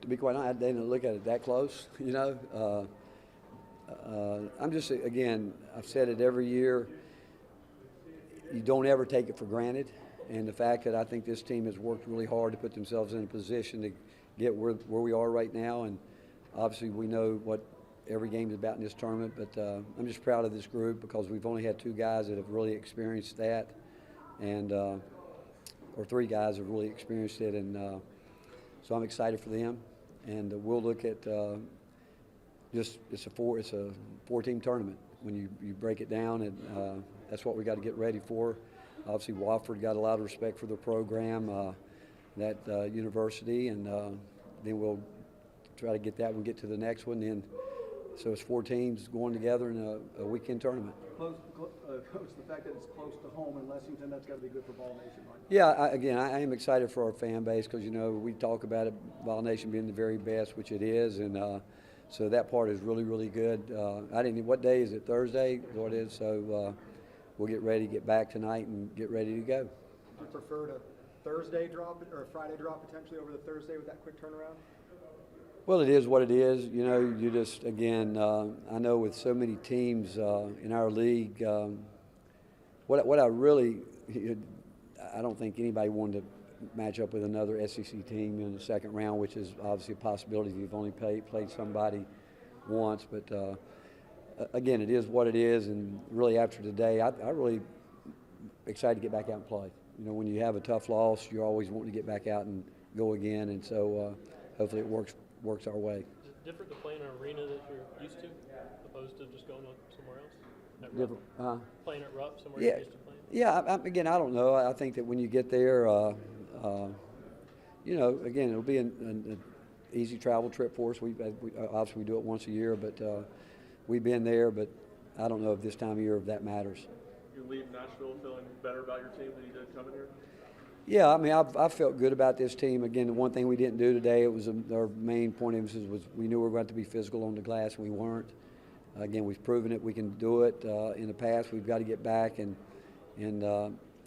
to be quite honest, I didn't look at it that close, you know. I'm just, again, I've said it every year, you don't ever take it for granted. And the fact that I think this team has worked really hard to put themselves in a position to get where we are right now. And obviously we know what every game is about in this tournament, but I'm just proud of this group because we've only had 2 guys that have really experienced that, and or 3 guys have really experienced it. And so I'm excited for them. And we'll look at it's a 4-team tournament when you break it down, and that's what we got to get ready for. Obviously, Wofford got a lot of respect for the program, that university, and then we'll try to get that one, get to the next one. And so it's 4 teams going together in a weekend tournament. Coach, the fact that it's close to home in Lexington, that's got to be good for Vol Nation, right? Yeah, I am excited for our fan base because, you know, we talk about it, Vol Nation being the very best, which it is, and so that part is really, really good. What day is it? Thursday? What it is? So we'll get ready to get back tonight and get ready to go. Do you prefer to Thursday drop or a Friday drop potentially over the Thursday with that quick turnaround? Well, it is what it is. You know, you just, again, I know with so many teams in our league, what I really, I don't think anybody wanted to match up with another SEC team in the second round, which is obviously a possibility. You've only played somebody once, but again, it is what it is. And really, after today, I really excited to get back out and play. You know, when you have a tough loss, you're always wanting to get back out and go again, and so hopefully it works our way. Is it different to play in an arena that you're used to, opposed to just going somewhere else? Different. Playing at Rupp, somewhere you're used to playing? Yeah, again, I don't know. I think that when you get there, you know, again, it'll be an easy travel trip for us. We obviously we do it once a year, but we've been there. But I don't know if this time of year if that matters. You leave Nashville feeling better about your team than you did coming here? Yeah, I mean, I felt good about this team. Again, the one thing we didn't do today, it was our main point of emphasis was we knew we were going to be physical on the glass, and we weren't. Again, we've proven it. We can do it in the past. We've got to get back, and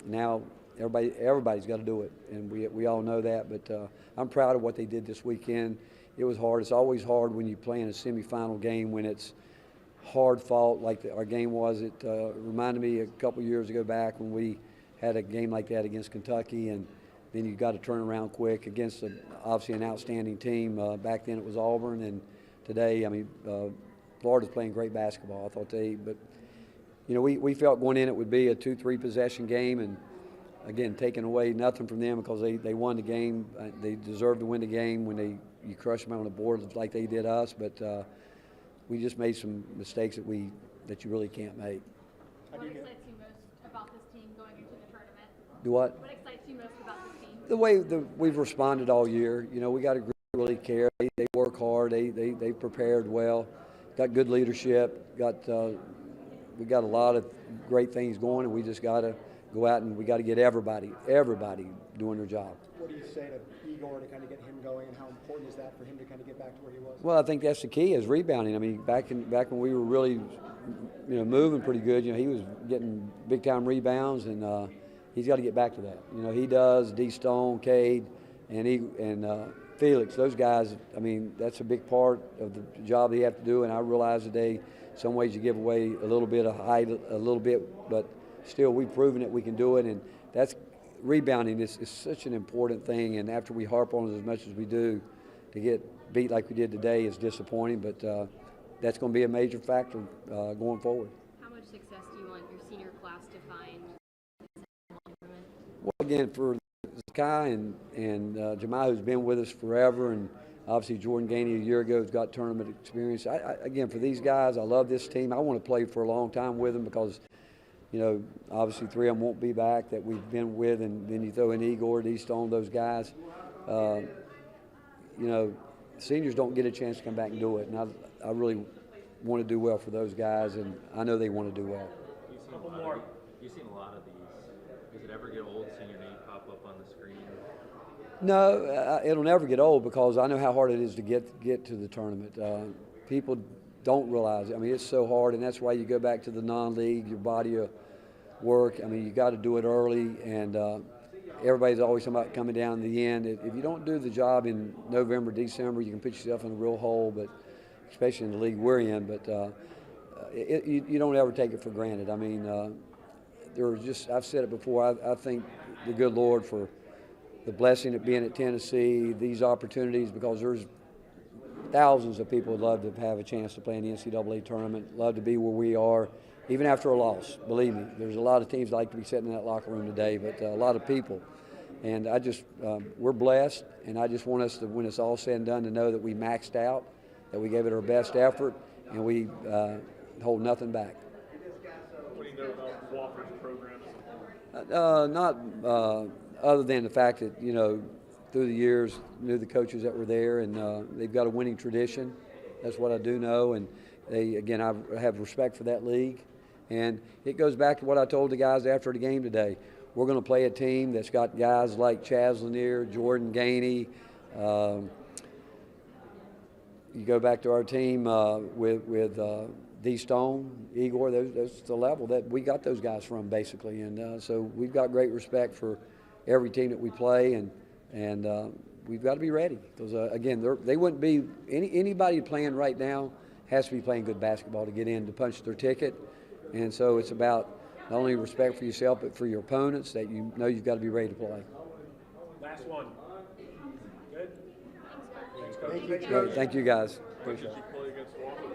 now everybody's got to do it, and we all know that. But I'm proud of what they did this weekend. It was hard. It's always hard when you play in a semifinal game when it's hard fought like our game was. It reminded me a couple years ago back when we had a game like that against Kentucky, and then you got to turn around quick against obviously an outstanding team. Back then it was Auburn, and today, I mean, Florida's playing great basketball. I thought but you know, we felt going in it would be a 2-3 possession game, and again, taking away nothing from them because they won the game. They deserved to win the game when you crush them on the board like they did us, but we just made some mistakes that you really can't make. What excites you most about this team going into the tournament? Do what? What excites you most about this team? The way we've responded all year. You know, we got a group that really care. They work hard. They prepared well. Got good leadership. We got a lot of great things going, and we just got to go out and we got to get everybody doing their job. What do you say to Igor to kind of get him going, and how important is that for him to kind of get back to where he was? Well, I think that's the key is rebounding. I mean, back when we were really, you know, moving pretty good, you know, he was getting big time rebounds, and he's got to get back to that. You know, he does. D. Stone, Cade, and Felix, those guys. I mean, that's a big part of the job they have to do. And I realize today, some ways you give away a little bit of height, a little bit, but still, we've proven that we can do it, and that's rebounding is such an important thing. And after we harp on it as much as we do, to get beat like we did today is disappointing. But that's going to be a major factor going forward. How much success do you want your senior class to find? Well, again, for Kai and Jemiah, who's been with us forever, and obviously Jordan Gainey a year ago has got tournament experience. Again, for these guys, I love this team. I want to play for a long time with them because, you know, obviously 3 of them won't be back that we've been with, and then you throw in Igor, D. Stone, those guys. You know, seniors don't get a chance to come back and do it, and I really want to do well for those guys, and I know they want to do well. You've seen a lot of these. Does it ever get old seeing your name pop up on the screen? No, it'll never get old because I know how hard it is to get to the tournament. People don't realize it. I mean, it's so hard, and that's why you go back to the non-league, your body of work. I mean, you got to do it early, and everybody's always talking about coming down to the end. If you don't do the job in November, December, you can put yourself in a real hole, but especially in the league we're in. But you don't ever take it for granted. I mean, I've said it before, I thank the good Lord for the blessing of being at Tennessee, these opportunities, because there's thousands of people would love to have a chance to play in the NCAA tournament, love to be where we are, even after a loss. Believe me, there's a lot of teams that like to be sitting in that locker room today, but a lot of people. And we're blessed, and I just want us to, when it's all said and done, to know that we maxed out, that we gave it our best effort, and we hold nothing back. What do you know about Wofford's program as a whole? Not other than the fact that, you know, through the years, knew the coaches that were there, and they've got a winning tradition. That's what I do know, and I have respect for that league. And it goes back to what I told the guys after the game today. We're going to play a team that's got guys like Chaz Lanier, Jordan Gainey. You go back to our team with D. Stone, Igor. That's the level that we got those guys from, basically. And so we've got great respect for every team that we play, and we've got to be ready. Because again, they wouldn't be anybody playing right now has to be playing good basketball to get in to punch their ticket. And so it's about not only respect for yourself, but for your opponents, that you know you've got to be ready to play. Last one. Good? Thanks, Coach. Thank you, Great. Thank you, guys. When did you play against Wofford?